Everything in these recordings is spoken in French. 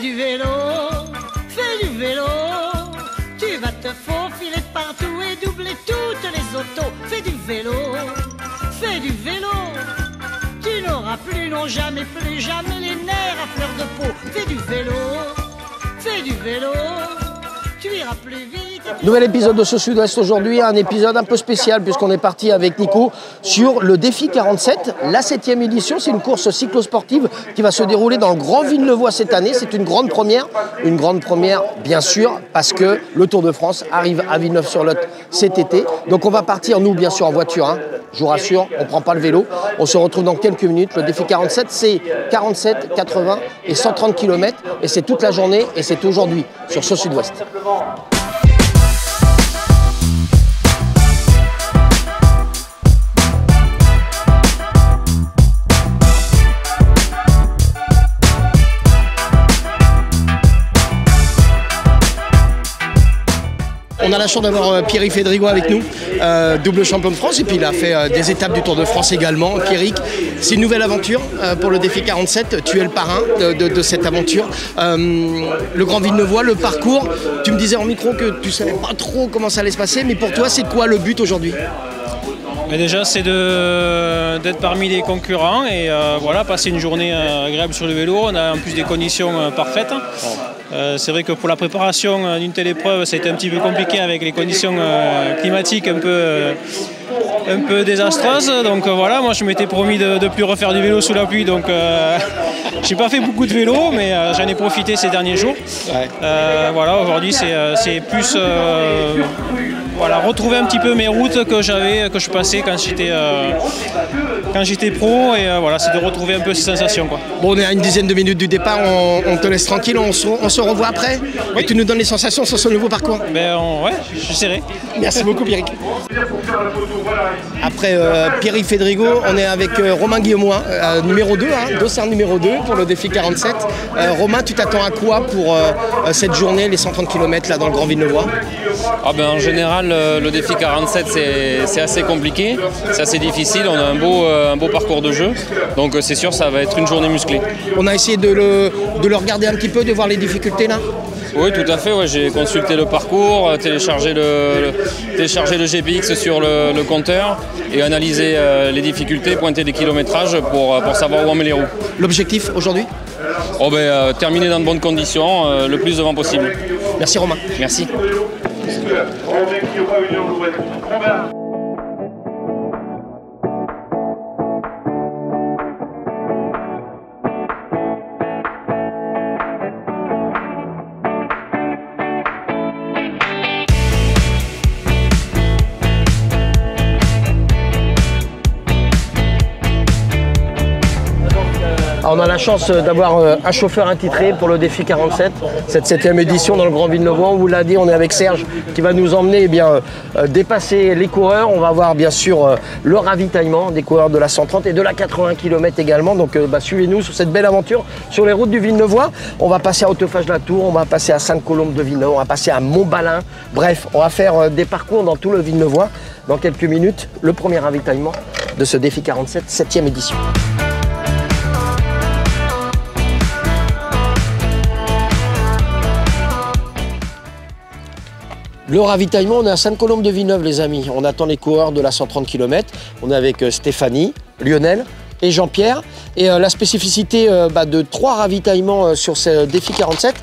du vélo, fais du vélo. Tu vas te faufiler partout et doubler toutes les autos. Fais du vélo, fais du vélo. Tu n'auras plus, non jamais, plus jamais les nerfs à fleur de peau. Fais du vélo, fais du vélo. Tu iras plus vite. Nouvel épisode de ce Sud-Ouest aujourd'hui, un épisode un peu spécial puisqu'on est parti avec Nico sur le défi 47, la 7e édition. C'est une course cyclosportive qui va se dérouler dans le Grand Villeneuvois cette année. C'est une grande première bien sûr parce que le Tour de France arrive à Villeneuve-sur-Lot cet été. Donc on va partir nous bien sûr en voiture, hein. Je vous rassure, on ne prend pas le vélo. On se retrouve dans quelques minutes. Le défi 47, c'est 47, 80 et 130 km et c'est toute la journée et c'est aujourd'hui sur ce Sud-Ouest. On a la chance d'avoir Pierrick Fédrigo avec nous, double champion de France, et puis il a fait des étapes du Tour de France également. Pierrick, c'est une nouvelle aventure pour le défi 47, tu es le parrain de cette aventure. Le Grand Villeneuvois, le parcours, tu me disais en micro que tu ne savais pas trop comment ça allait se passer, mais pour toi c'est quoi le but aujourd'hui ? Mais déjà c'est d'être parmi les concurrents et voilà, passer une journée agréable sur le vélo. On a en plus des conditions parfaites. C'est vrai que pour la préparation d'une telle épreuve, ça a été un petit peu compliqué avec les conditions climatiques un peu désastreuses. Donc voilà, moi je m'étais promis de ne plus refaire du vélo sous la pluie. Donc j'ai pas fait beaucoup de vélo, mais j'en ai profité ces derniers jours. Ouais. Voilà, aujourd'hui c'est plus voilà, retrouver un petit peu mes routes que je passais quand j'étais pro, et voilà, c'est de retrouver un peu ces sensations, quoi. Bon, on est à une dizaine de minutes du départ, on te laisse tranquille, on se revoit après. Oui. Et tu nous donnes les sensations sur ce nouveau parcours. Ben, ouais, j'essaierai. Merci beaucoup Pierrick. Après Pierrick Fédrigo, on est avec Romain Guillaumois, numéro 2, dossard numéro 2 pour le défi 47. Romain, tu t'attends à quoi pour cette journée, les 130 km là, dans le Grand Villeneuvois ? Ben, en général, le défi 47, c'est assez compliqué, c'est assez difficile, on a un beau parcours de jeu, donc c'est sûr ça va être une journée musclée. On a essayé de le regarder un petit peu, de voir les difficultés là ? Oui, tout à fait, ouais. J'ai consulté le parcours, téléchargé le GPX sur le compteur et analysé les difficultés, pointé des kilométrages pour savoir où on met les roues. L'objectif aujourd'hui ? Terminer dans de bonnes conditions, le plus devant possible. Merci Romain. Merci. On a la chance d'avoir un chauffeur attitré pour le défi 47, cette 7e édition dans le Grand Villeneuvois. On vous l'a dit, on est avec Serge qui va nous emmener dépasser les coureurs. On va voir bien sûr le ravitaillement des coureurs de la 130 et de la 80 km également. Donc suivez-nous sur cette belle aventure sur les routes du Villeneuvois. On va passer à Hautefage-la-Tour, on va passer à Sainte-Colombe-de-Villeneuve, on va passer à Montbalin. Bref, on va faire des parcours dans tout le Villeneuvois. Dans quelques minutes, le premier ravitaillement de ce défi 47, 7e édition. Le ravitaillement, on est à Sainte-Colombe-de-Villeneuve les amis. On attend les coureurs de la 130 km. On est avec Stéphanie, Lionel et Jean-Pierre. Et la spécificité de 3 ravitaillements sur ce défi 47,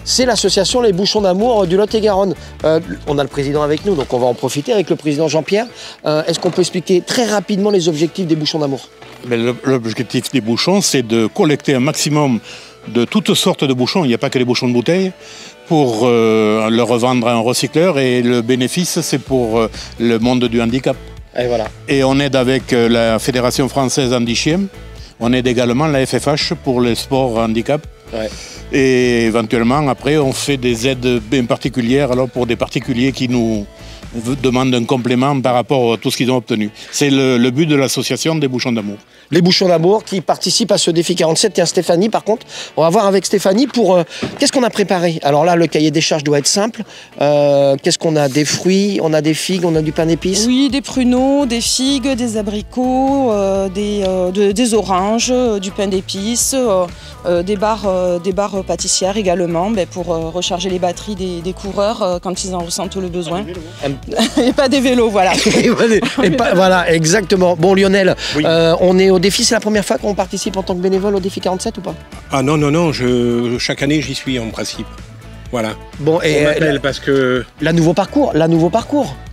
c'est l'association Les Bouchons d'Amour du Lot-et-Garonne. On a le président avec nous, donc on va en profiter avec le président Jean-Pierre. Est-ce qu'on peut expliquer très rapidement les objectifs des Bouchons d'Amour ? L'objectif des bouchons, c'est de collecter un maximum de toutes sortes de bouchons. Il n'y a pas que les bouchons de bouteille, pour le revendre à un recycleur, et le bénéfice c'est pour le monde du handicap. Et voilà. Et on aide avec la Fédération française Handi-Chiem, on aide également la FFH pour le sport handicap. Ouais. Et éventuellement après on fait des aides bien particulières alors pour des particuliers qui nous demandent un complément par rapport à tout ce qu'ils ont obtenu. C'est le but de l'association des Bouchons d'Amour. Les Bouchons d'Amour qui participent à ce défi 47. Tiens, Stéphanie, par contre, on va voir avec Stéphanie pour... qu'est-ce qu'on a préparé? Alors là, le cahier des charges doit être simple. Qu'est-ce qu'on a? Des fruits, on a des figues, on a du pain d'épices? Oui, des pruneaux, des figues, des abricots, des oranges, du pain d'épices, des barres pâtissières également, pour recharger les batteries des coureurs quand ils en ressentent le besoin. Et pas des vélos, voilà. Voilà, exactement. Bon, Lionel, oui. On est au défi, c'est la première fois qu'on participe en tant que bénévole au défi 47 ou pas? Ah non, chaque année j'y suis en principe. Voilà. Bon, et parce que... la nouveau parcours.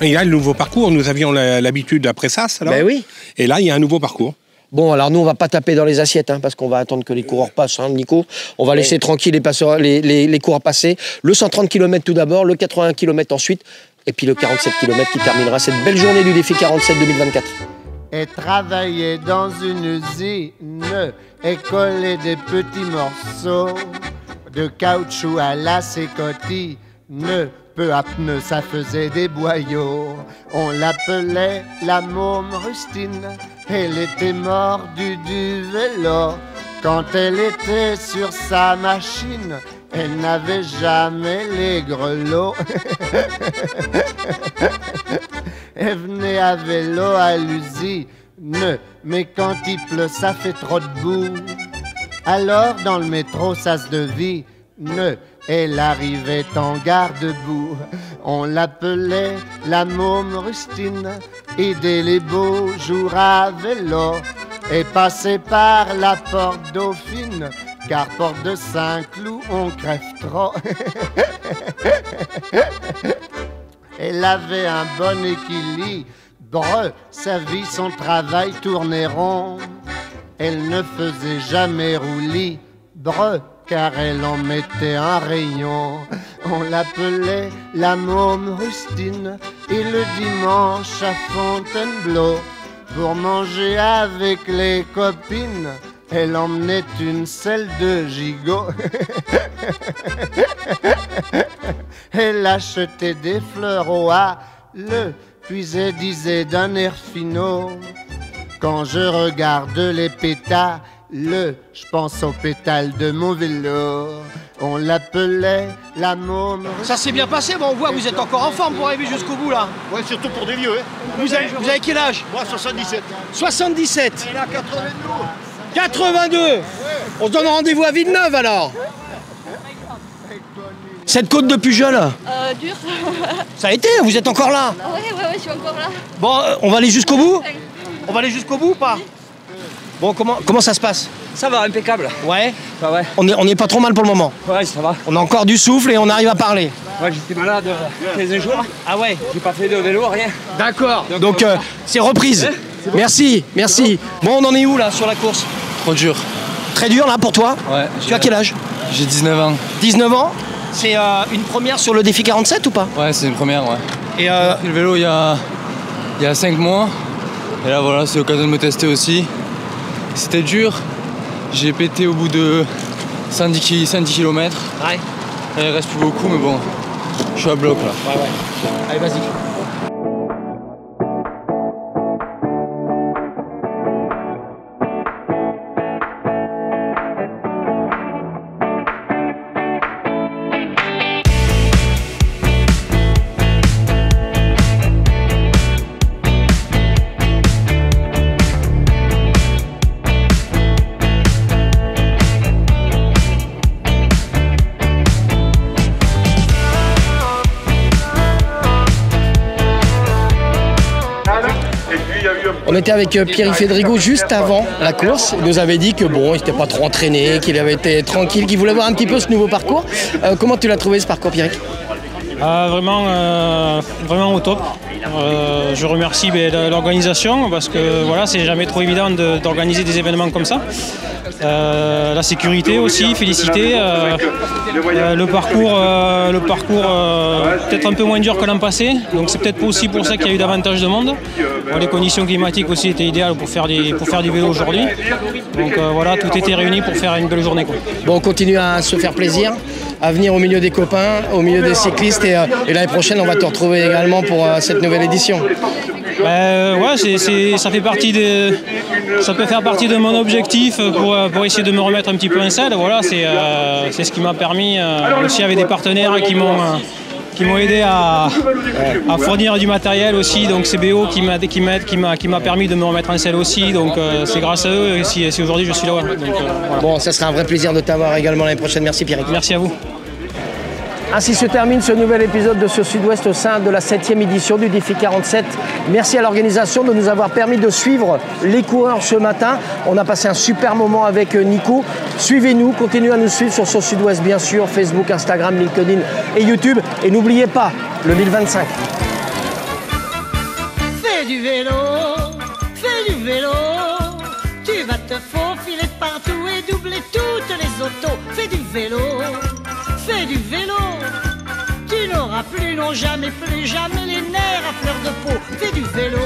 Il y a le nouveau parcours, nous avions l'habitude après ça, alors. Ben oui. Et là, il y a un nouveau parcours. Bon, alors nous, on va pas taper dans les assiettes, parce qu'on va attendre que les coureurs passent, Nico. On va laisser tranquille les coureurs passer. Le 130 km tout d'abord, le 81 km ensuite, et puis le 47 km qui terminera cette belle journée du défi 47 2024. Et travailler dans une usine et coller des petits morceaux de caoutchouc à la sécotine. Peu à peu, ça faisait des boyaux. On l'appelait la môme rustine. Elle était mordue du vélo. Quand elle était sur sa machine, elle n'avait jamais les grelots. Elle venait à vélo à l'usine, mais quand il pleut, ça fait trop de boue. Alors dans le métro, ça se devine. Elle arrivait en gare debout. On l'appelait la môme rustine. Et dès les beaux jours à vélo, et passait par la porte Dauphine, car porte de Saint-Cloud, on crève trop. Elle avait un bon équilibre, sa vie, son travail tournait rond. Elle ne faisait jamais roulis, car elle en mettait un rayon. On l'appelait la môme rustine. Et le dimanche à Fontainebleau, pour manger avec les copines, elle emmenait une selle de gigot. Elle achetait des fleurs au halles, puis elle disait d'un air finaud: quand je regarde les pétales, je pense aux pétales de mon vélo. On l'appelait la môme. Ça s'est bien passé, on voit, vous êtes encore en forme pour arriver jusqu'au bout là. Ouais, surtout pour des vieux. Vous avez quel âge? Moi, 77. 77. Il a 82. 82. Ouais. On se donne rendez-vous à Villeneuve alors. Cette côte de Pujol Dur. Ça a été, vous êtes encore là? Ouais, je suis encore là. Bon, on va aller jusqu'au bout? On va aller jusqu'au bout ou pas? Bon, comment ça se passe? Ça va, impeccable. Ouais. Bah ouais. On est pas trop mal pour le moment. Ouais, ça va. On a encore du souffle et on arrive à parler. Ouais, j'étais malade 15 jours. Ah ouais? J'ai pas fait de vélo, rien. D'accord. Donc c'est reprise. Merci. Bon, on en est où là sur la course? Trop dur. Très dur là pour toi? Ouais. Tu as quel âge? J'ai 19 ans. 19 ans? C'est une première sur le défi 47 ou pas? Ouais, c'est une première, ouais. Et j'ai fait le vélo il y a 5 mois. Et là voilà, c'est l'occasion de me tester aussi. C'était dur. J'ai pété au bout de 110 km. Ouais. Il reste plus beaucoup, mais bon, je suis à bloc là. Ouais. Allez, vas-y. On était avec Pierre Fédrigo juste avant la course. Il nous avait dit que bon, il n'était pas trop entraîné, qu'il avait été tranquille, qu'il voulait voir un petit peu ce nouveau parcours. Comment tu l'as trouvé ce parcours, Pierre? Vraiment au top. Je remercie l'organisation parce que voilà, c'est jamais trop évident d'organiser des événements comme ça. La sécurité aussi, féliciter. Le parcours peut-être un peu moins dur que l'an passé, donc c'est peut-être aussi pour ça qu'il y a eu davantage de monde. Les conditions climatiques aussi étaient idéales pour faire du vélo aujourd'hui. Donc voilà, tout était réuni pour faire une belle journée, quoi. Bon, on continue à se faire plaisir. à venir au milieu des copains, au milieu des cyclistes. Et l'année prochaine, on va te retrouver également pour cette nouvelle édition. Ouais, ça peut faire partie de mon objectif pour essayer de me remettre un petit peu en selle. Voilà, c'est ce qui m'a permis aussi avec des partenaires qui m'ont aidé à fournir du matériel aussi. Donc CBO qui m'a permis de me remettre en selle aussi. Donc c'est grâce à eux si aujourd'hui je suis là. Ouais. Donc, voilà. Bon, ça sera un vrai plaisir de t'avoir également l'année prochaine. Merci Pierrick. Merci à vous. Ainsi se termine ce nouvel épisode de ce Sud-Ouest au sein de la 7e édition du Défi 47. Merci à l'organisation de nous avoir permis de suivre les coureurs ce matin. On a passé un super moment avec Nico. Suivez-nous, continuez à nous suivre sur ce Sud-Ouest bien sûr, Facebook, Instagram, LinkedIn et YouTube. Et n'oubliez pas, le 1025. Fais du vélo, tu vas te faufiler partout et doubler toutes les autos. Fais du vélo, tu n'auras plus, non jamais, plus jamais les nerfs à fleur de peau. Fais du vélo.